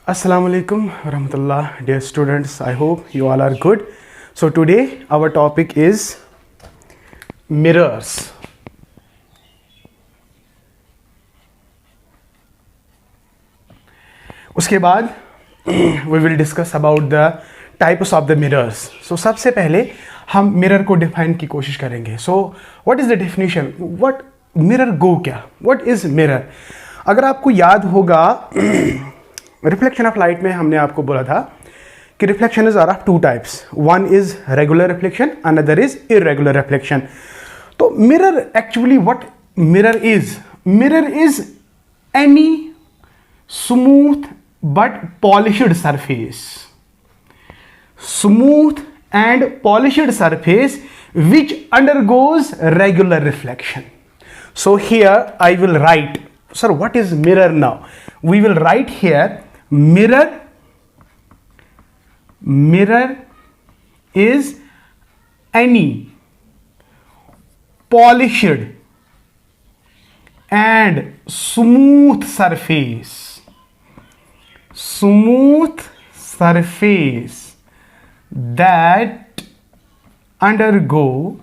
Assalamu alaikum warahmatullah, dear students. I hope you all are good. So today our topic is mirrors. उसके बाद we will discuss about the types of the mirrors. So सबसे पहले हम mirror को define की कोशिश करेंगे. So what is the definition? What mirror go क्या? What is mirror? अगर आपको याद होगा रिफ्लेक्शन ऑफ लाइट में हमने आपको बोला था कि reflection is are of two types. One is regular reflection, another is irregular reflection. तो mirror actually what mirror is any smooth but polished surface, smooth and polished surface which undergoes regular reflection. So here I will write, sir, what is mirror now? We will write here mirror is any polished and smooth surface that undergo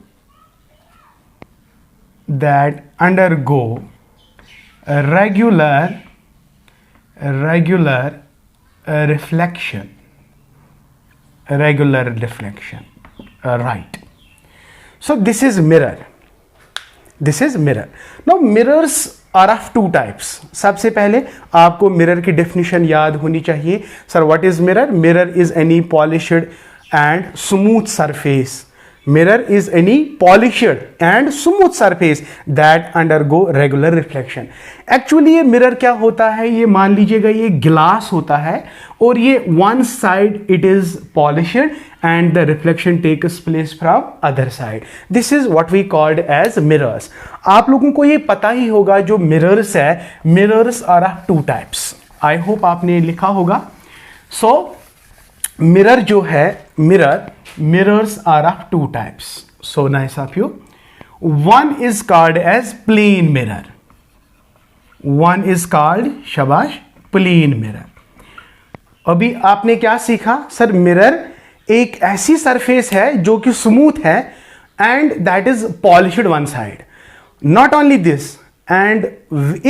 regular reflection. Right. So this is mirror. Now mirrors are of two types. सबसे पहले आपको mirror की definition याद होनी चाहिए. Sir what is mirror? Mirror is any polished and smooth surface. Mirror is any polished and smooth surface that undergo regular reflection. Actually ये mirror क्या होता है? ये मान लीजिएगा ये गिलास होता है और ये one side it is polished and the reflection takes place from other side. This is what we called as mirrors. आप लोगों को ये पता ही होगा जो mirrors है, mirrors are of two types. I hope आपने लिखा होगा. So mirror जो है mirrors are of two types. So nice of you. One is called as plane mirror. One is called शाबाश plane mirror. अभी आपने क्या सीखा? सर मिरर एक ऐसी सरफेस है जो कि स्मूथ है and that is polished one side. Not only this, and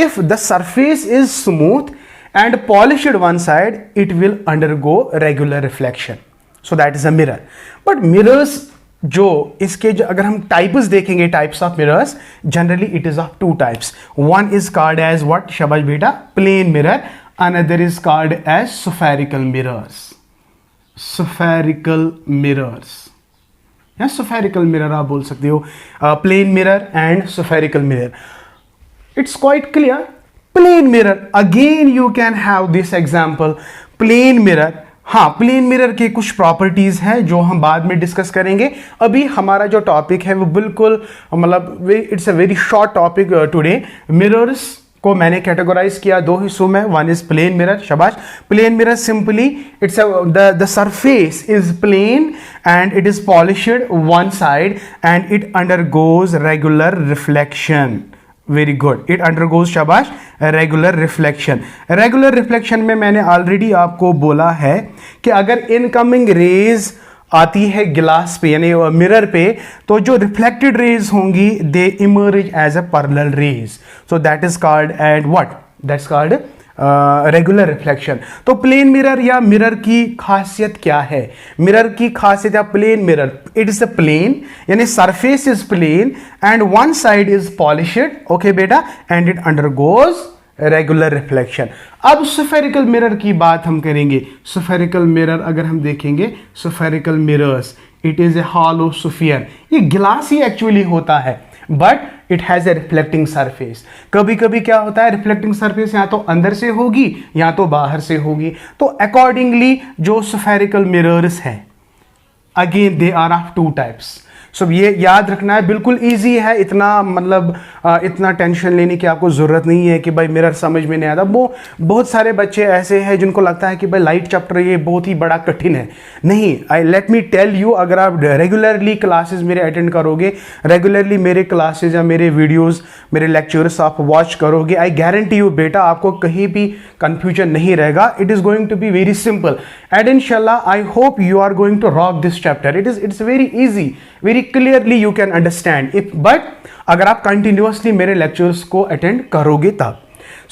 if the surface is smooth and polished one side, it will undergo regular reflection. So that is a mirror. But mirrors जो इसके जो अगर हम types देखेंगे, types of mirrors, generally it is of two types. One is called as what? शाबाश बेटा, plane mirror. Another is called as spherical mirrors. या spherical mirror आप बोल सकते हो. Plane mirror and spherical mirror. It's quite clear. Plane mirror, again you can have this example. Plane mirror, हाँ, plane mirror के कुछ प्रॉपर्टीज हैं जो हम बाद में डिस्कस करेंगे. अभी हमारा जो टॉपिक है वो बिल्कुल मतलब it's a very short topic today. Mirrors को मैंने कैटेगराइज किया दो हिस्सों में. One is plane mirror. शाबाश. Plane mirror simply it's the surface is plane and it is polished one side and it undergoes regular reflection. Very good. It undergoes शाबाश regular reflection. Regular reflection में मैंने already आपको बोला है कि अगर incoming raise आती है गिलास पे यानी मिरर पे, तो जो रिफ्लेक्टेड रेज होंगी they emerge as a parallel rays. So that is called and what? That's called regular reflection. तो प्लेन मिरर या मिरर की खासियत क्या है? मिरर की खासियत या plane mirror, it is a plane यानी surface is plane and one side is polished. Okay बेटा, and it undergoes regular reflection. अब स्फेरिकल मिरर की बात हम करेंगे. स्फेरिकल मिरर अगर हम देखेंगे, spherical mirrors, it is a hollow sphere. ये गिलास ही एक्चुअली होता है but it has a reflecting surface. कभी कभी क्या होता है, रिफ्लेक्टिंग सरफेस या तो अंदर से होगी या तो बाहर से होगी. तो अकॉर्डिंगली जो स्फेरिकल मिरर्स हैं, again they are of two types. So ये याद रखना है, बिल्कुल इजी है, इतना मतलब इतना टेंशन लेने की आपको ज़रूरत नहीं है कि भाई मिरर समझ में नहीं आता। वो बहुत सारे बच्चे ऐसे हैं जिनको लगता है कि भाई लाइट चैप्टर ये बहुत ही बड़ा कठिन है। नहीं, I let me tell you, अगर आप रेगुलरली क्लासेस मेरे अटेंड करोगे, रेगुलरली मेरे क्लासेस या मेरे वीडियोज़, मेरे लेक्चर्स आप वॉच करोगे, आई गारंटी यू बेटा आपको कहीं भी कन्फ्यूजन नहीं रहेगा। It is going to be very simple and इंशाल्लाह I hope you are going to rock this chapter. It's very easy, very clearly you can understand if, but अगर आप कंटिन्यूअसली मेरे लेक्चर्स को अटेंड करोगे तब।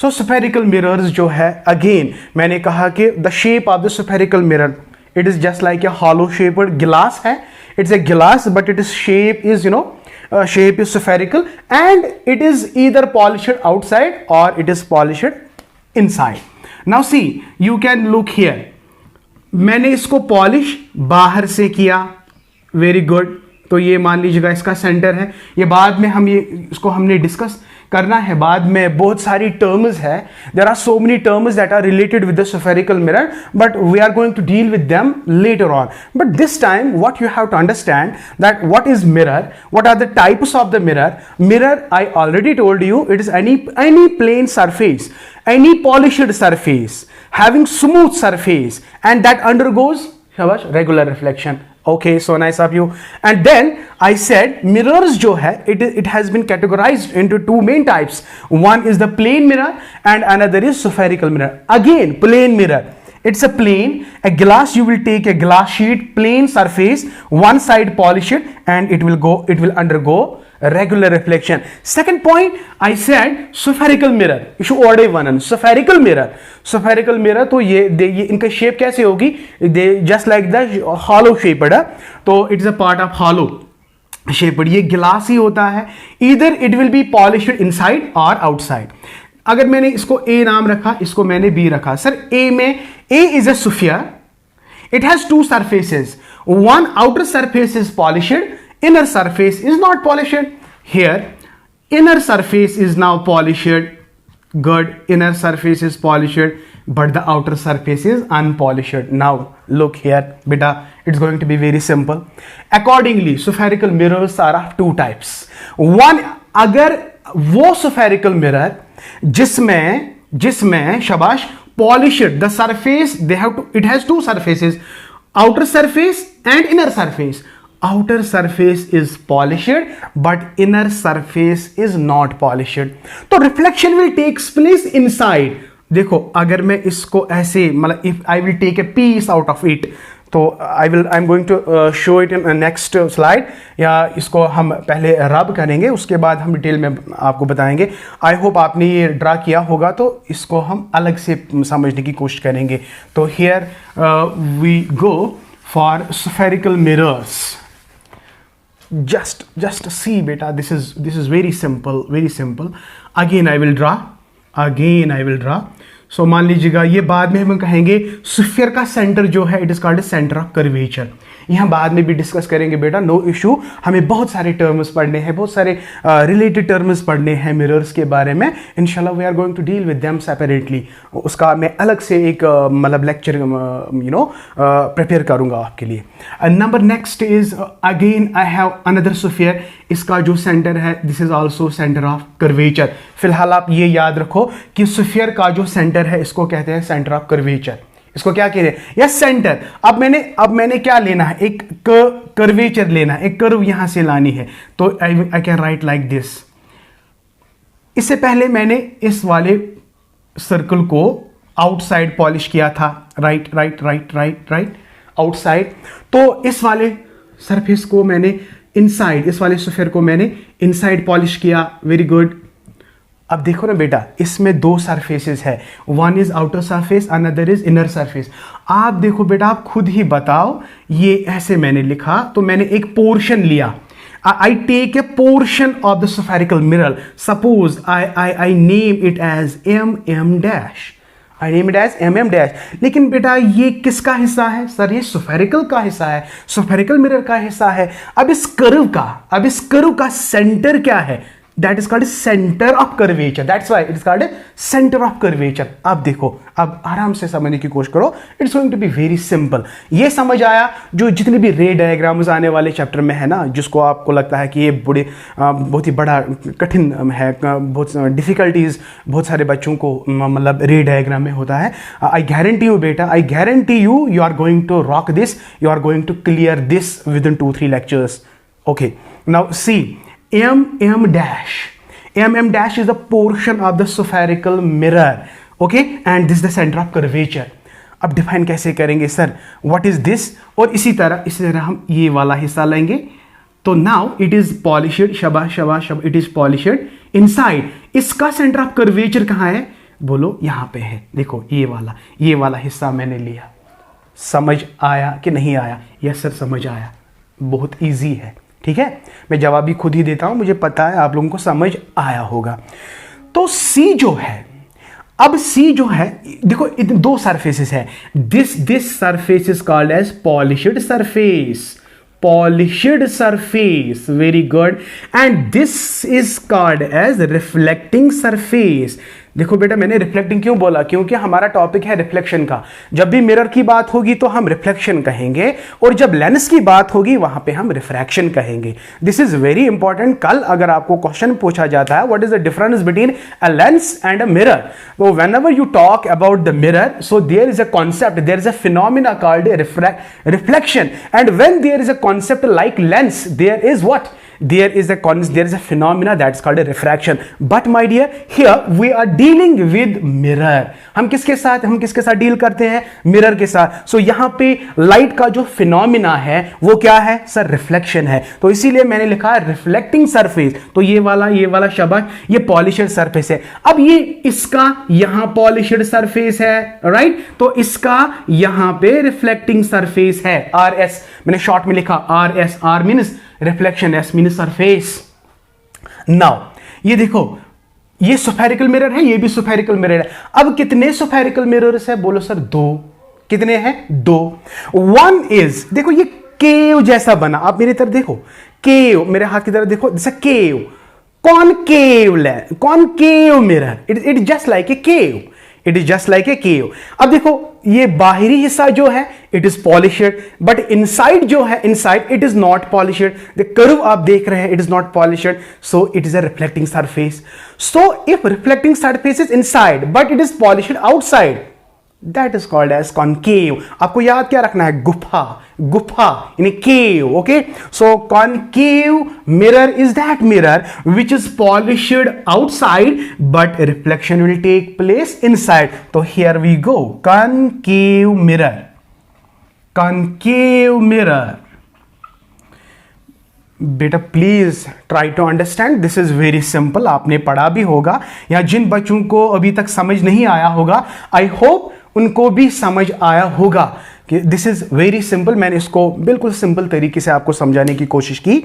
सो spherical mirrors जो है, again मैंने कहा कि the shape of the spherical mirror, it is just like A hollow shaped गिलास है। इट्स ए गिलास but it is shape is shape is spherical and it is either polished outside or it is polished inside. Now see, you can look here. मैंने इसको polish बाहर से किया, very good. तो ये मान लीजिएगा इसका सेंटर है। ये बाद में हम इसको हमने डिस्कस करना है, बाद में बहुत सारी टर्म्स है। There are so many terms that are related with the spherical mirror, but we are going to deal with them later on. But this time what you have to understand that what is mirror, what are the types of the mirror. Mirror, I already told you, it is any plane surface, any polished surface having smooth surface and that undergoes regular reflection. Okay, so nice of you. And then I said mirrors जो है, it has been categorized into two main types. One is the plane mirror and another is spherical mirror. Again, plane mirror, it's a plane, a glass, you will take a glass sheet, plane surface, one side polish it and it will undergo regular reflection. Second point, I said spherical mirror. You should order one. Spherical mirror तो ये इनका shape कैसे होगी? They just like the hollow shaped. तो it is a part of hollow shaped. ये गिलास ही होता है। Either it will be polished inside or outside. अगर मैंने इसको A नाम रखा, इसको मैंने B रखा। सर A में, A is a sphere. It has two surfaces. One outer surface is polished. Inner surface is not polished. Here inner surface is now polished. Good, inner surface is polished but the outer surface is unpolished. Now look here beta, it's going to be very simple. Accordingly spherical mirrors are of two types. One, अगर वो spherical mirror जिसमें शाबाश polished, the surface it has two surfaces, outer surface and inner surface. Outer surface is polished but inner surface is not polished. तो reflection will take place inside. देखो अगर मैं इसको ऐसे मतलब if I will take a piece out of it, तो I'm going to show it in next slide, या इसको हम पहले रब करेंगे उसके बाद हम डिटेल में आपको बताएंगे। आई होप आपने ये ड्रा किया होगा, तो इसको हम अलग से समझने की कोशिश करेंगे। तो here we go for spherical mirrors. Just see beta, this is very simple. Again I will draw. सो मान लीजिएगा ये बाद में हम कहेंगे स्फीयर का सेंटर जो है, it is called centre of curvature. यहाँ बाद में भी डिस्कस करेंगे बेटा, नो इशू। हमें बहुत सारे टर्म्स पढ़ने हैं, बहुत सारे रिलेटेड टर्म्स पढ़ने हैं मिरर्स के बारे में। इंशाल्लाह we are going to deal with them separately. उसका मैं अलग से एक मतलब लेक्चर प्रिपेयर करूँगा आपके लिए। Number next is again I have another sphere. इसका जो सेंटर है this is also centre of curvature. फिलहाल आप ये याद रखो कि स्फीयर का जो सेंटर है इसको कहते हैं सेंटर ऑफ कर्वेचर। इसको क्या कहते हैं? या सेंटर। अब मैंने क्या लेना है, एक कर्वेचर लेना है, एक कर्व यहां से लानी है। तो I can write like this. इससे पहले मैंने इस वाले सर्कल को आउटसाइड पॉलिश किया था, राइट आउटसाइड। तो इस वाले सरफेस को मैंने इनसाइड, इस वाले स्फीयर को मैंने इनसाइड पॉलिश किया। Very good. अब देखो ना बेटा, इसमें दो सरफेसेस है, one is outer surface, another is inner surface. आप देखो बेटा, आप खुद ही बताओ। ये ऐसे मैंने लिखा, तो मैंने एक पोर्शन लिया। I take a portion of the spherical mirror. Suppose I name it as MM dash. I name it as MM dash. लेकिन बेटा ये किसका हिस्सा है? सर ये स्फेरिकल का हिस्सा है, स्फेरिकल मिरर का हिस्सा है। अब इस कर्व का सेंटर क्या है? That is called centre of curvature, that's why it is called centre of curvature. अब देखो, अब आराम से समझने की कोशिश करो, it's going to be very simple. ये समझ आया जो जितने भी रे डायग्राम्स आने वाले चैप्टर में है ना, जिसको आपको लगता है कि ये बहुत ही बड़ा कठिन है, बहुत डिफिकल्टीज बहुत सारे बच्चों को मतलब रे डायग्राम में होता है, आई गारंटी यू बेटा, I guarantee you, you are going to rock this, you are going to clear this within 2-3 lectures. Okay, now see, MM dash is the portion of the spherical mirror, okay, and this is the center of curvature. अब define कैसे करेंगे sir, what is this, और इसी तरह हम ये वाला हिस्सा लेंगे, तो नाउ इट इज पॉलिश्ड, शाबाश, इट इज पॉलिश्ड इनसाइड। इसका सेंटर ऑफ कर्वेचर कहाँ है, बोलो यहाँ पे है, देखो ये वाला हिस्सा मैंने लिया। समझ आया कि नहीं आया? यस सर समझ आया, बहुत इजी है, ठीक है, मैं जवाब भी खुद ही देता हूं, मुझे पता है आप लोगों को समझ आया होगा। तो सी जो है, अब सी जो है, देखो दो सरफेसेस है, this surface is called as polished surface, very good, and this is called as reflecting surface. देखो बेटा, मैंने रिफ्लेक्टिंग क्यों बोला, क्योंकि हमारा टॉपिक है रिफ्लेक्शन का। जब भी मिरर की बात होगी तो हम रिफ्लेक्शन कहेंगे, और जब लेंस की बात होगी वहां पे हम रिफ्रैक्शन कहेंगे। This is very important. कल अगर आपको क्वेश्चन पूछा जाता है what is the difference between a lens and a mirror, तो whenever you talk about the mirror, so there is a concept, there is a phenomena called reflection, and when there is a concept like lens, there is what, there is a phenomena that's called a refraction. But my dear, here we are dealing with mirror. हम किसके साथ deal करते हैं, mirror के साथ। सो यहाँ पे light का जो फिनोमिना है वो क्या है सर, रिफ्लेक्शन है, तो इसीलिए मैंने लिखा है रिफ्लेक्टिंग सरफेस। तो ये वाला शाबाश, ये पॉलिश्ड सरफेस है। अब ये इसका यहाँ पॉलिश्ड सरफेस है, राइट, तो इसका यहाँ पे रिफ्लेक्टिंग सरफेस है, RS मैंने शॉर्ट में लिखा, RS, R means reflection, S mean surface. Now ये देखो, ये स्फेरिकल मिरर है, ये भी स्फेरिकल मिरर है। अब कितने स्फेरिकल मिरर्स है, बोलो सर 2। कितने हैं, 2। वन इज, देखो ये केव जैसा बना, आप मेरी तरफ देखो, केव, मेरे हाथ की तरफ देखो, जैसा cave, concave mirror, it just like a cave, it is just like a cave. अब देखो ये बाहरी हिस्सा जो है it is polished, but inside जो है, inside it is not polished. The curve आप देख रहे हैं, it is not polished, so it is a reflecting surface. So if reflecting surface is inside but it is polished outside, that is called as concave. आपको याद क्या रखना है, गुफा यानी cave, okay. So concave mirror is that mirror which is polished outside but reflection will take place inside. तो here we go, concave mirror. बेटा please try to understand, this is very simple, आपने पढ़ा भी होगा, या जिन बच्चों को अभी तक समझ नहीं आया होगा, आई होप उनको भी समझ आया होगा कि दिस इज वेरी सिंपल। मैंने इसको बिल्कुल सिंपल तरीके से आपको समझाने की कोशिश की।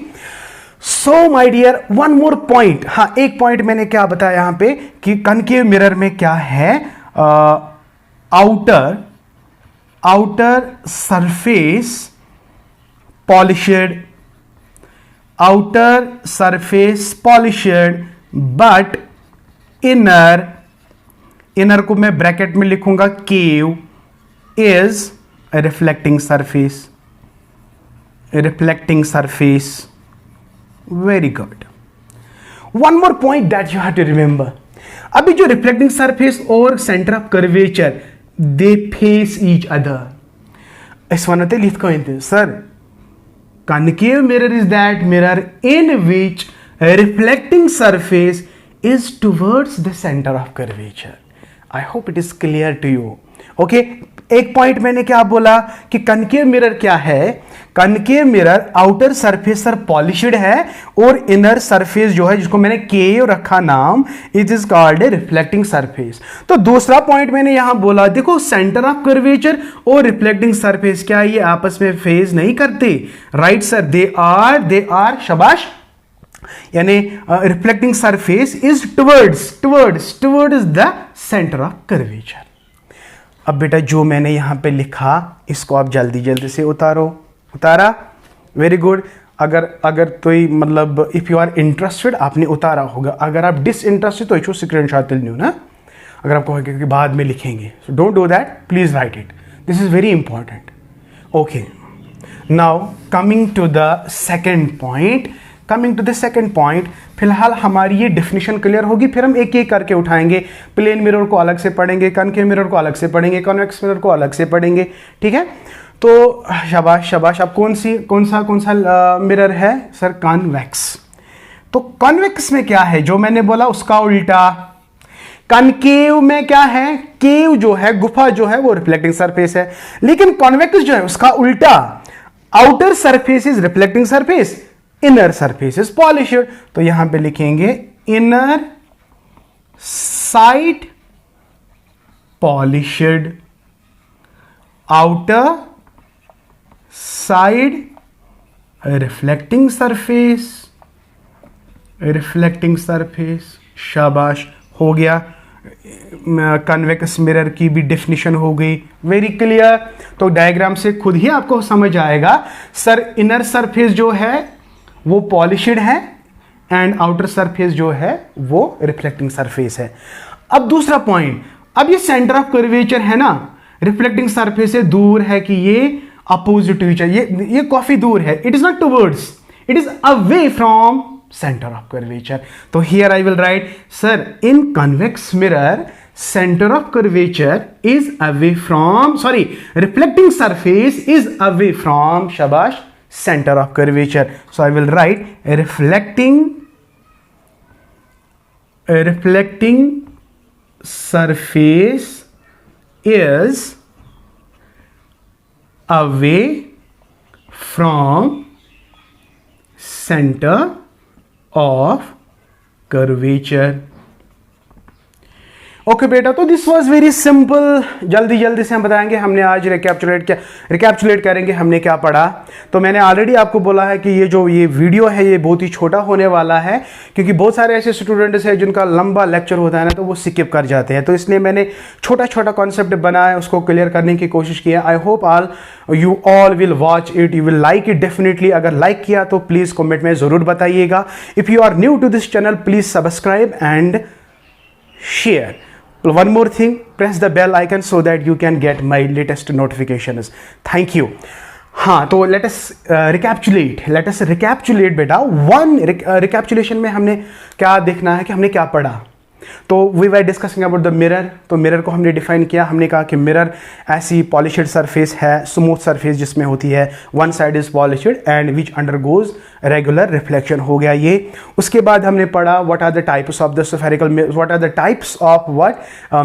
So my dear, one more point, हाँ एक पॉइंट मैंने क्या बताया यहां पे कि कनकेव मिरर में क्या है, outer surface polished, outer surface polished but inner को मैं ब्रैकेट में लिखूंगा cave is a reflecting surface, very good. One more point that you have to remember, अभी जो reflecting surface और center of curvature they face each other. इस वनते लिख को sir, concave mirror is that mirror in which a reflecting surface is towards the center of curvature. I hope it is clear to you. Okay, एक point मैंने क्या बोला कि concave mirror क्या है, concave mirror outer surface sir polished है और inner surface जो है जिसको मैंने केव रखा नाम, it is called a reflecting surface. तो दूसरा पॉइंट मैंने यहां बोला, देखो सेंटर ऑफ कर्वेचर और रिफ्लेक्टिंग सरफेस क्या ये आपस में फेज नहीं करते, राइट सर, दे आर शाबाश, यानी reflecting surface is towards the centre of curvature. अब बेटा जो मैंने यहां पे लिखा इसको आप जल्दी से उतारा, वेरी गुड। अगर तो मतलब इफ़ यू आर इंटरेस्टेड आपने उतारा होगा, अगर आप डिसइंटरेस्टेड तो इशू स्क्रीनशॉट ले लो ना, अगर आप कहोगे कि बाद में लिखेंगे, so don't do that, please write it, this is very important. Okay, now coming to the second point, फिलहाल हमारी ये डेफिनेशन क्लियर होगी, फिर हम एक एक करके उठाएंगे। प्लेन मिरर को अलग से पढ़ेंगे, कनकेव मिरर को अलग से पढ़ेंगे, कॉन्वेक्स मिरर को अलग से पढ़ेंगे, ठीक है। तो शाबाश शाबाश, अब कौन सा मिरर है सर? कॉन्वेक्स। तो कॉन्वेक्स में क्या है, जो मैंने बोला उसका उल्टा। कनकेव में क्या है? केव जो है, गुफा जो है वो रिफ्लेक्टिंग सरफेस है, लेकिन कॉन्वेक्स जो है उसका उल्टा। Outer surface is reflecting surface, inner surface is polished. तो यहां पे लिखेंगे inner side polished, outer side reflecting surface. शाबाश, हो गया। कन्वेक्स मिरर की भी डेफिनेशन हो गई, वेरी क्लियर। तो डायग्राम से खुद ही आपको समझ आएगा सर, इनर सरफेस जो है वो पॉलिश्ड है एंड आउटर सरफेस जो है वो रिफ्लेक्टिंग सरफेस है। अब दूसरा पॉइंट, अब ये सेंटर ऑफ कर्वेचर है ना, रिफ्लेक्टिंग सरफेस से दूर है कि ये अपोजिट टू ईच अदर, ये काफी दूर है, it is not towards, it is away from center of curvature. So here I will write, sir, in convex mirror center of curvature is away from, reflecting surface is away from, shabash, center of curvature. So I will write reflecting surface is away from center of curvature. Okay बेटा, तो this was very simple. जल्दी से हम बताएंगे हमने आज recapitulate करेंगे हमने क्या पढ़ा। तो मैंने ऑलरेडी आपको बोला है कि ये वीडियो है ये बहुत ही छोटा होने वाला है, क्योंकि बहुत सारे ऐसे स्टूडेंट्स हैं जिनका लंबा लेक्चर होता है ना, तो वो स्किप कर जाते हैं। तो इसलिए मैंने छोटा कॉन्सेप्ट बनाया, उसको क्लियर करने की कोशिश की है। I hope you all will watch it, you will like it definitely. अगर लाइक किया तो प्लीज कॉमेंट में जरूर बताइएगा। If you are new to this channel, please subscribe and share. One more thing, press the bell icon so that you can get my latest notifications. Thank you. हाँ, तो let us recapitulate बेटा। recapitulation में हमने क्या देखना है कि हमने क्या पढ़ा। तो we were discussing about the mirror. तो मिरर को हमने डिफाइन किया, हमने कहा कि मिरर ऐसी पॉलिश्ड सरफेस है, स्मूथ सरफेस जिसमें होती है one side is polished and which undergoes regular reflection, हो गया ये। उसके बाद हमने पढ़ा what are the types of the spherical, what are the types of what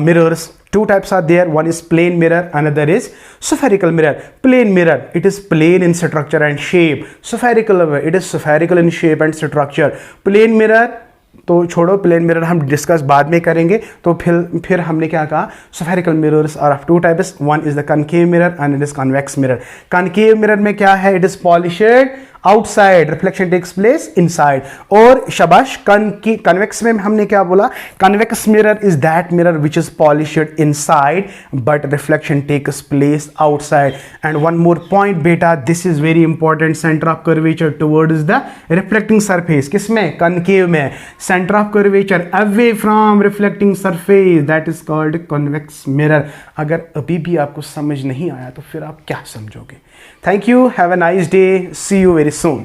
mirrors. Two types are there, one is plane mirror, another is spherical mirror. Plane mirror, it is plane in structure and shape. Spherical mirror, it is spherical in shape and structure. Plane mirror तो छोड़ो, plane mirror हम discuss बाद में करेंगे। तो फिर हमने क्या कहा, spherical mirrors are of two types, one is the concave mirror and it is convex mirror. Concave mirror में क्या है, it is polished outside, reflection takes place inside. और शाबाश, कन्वेक्स में हमने क्या बोला, convex mirror is that mirror which is polished inside but reflection takes place outside. And one more point बेटा, this is very important, centre of curvature towards the reflecting surface, किसमें, concave में। Centre of curvature away from reflecting surface, that is called convex mirror. अगर अभी भी आपको समझ नहीं आया तो फिर आप क्या समझोगे। Thank you, have a nice day, see you very soon.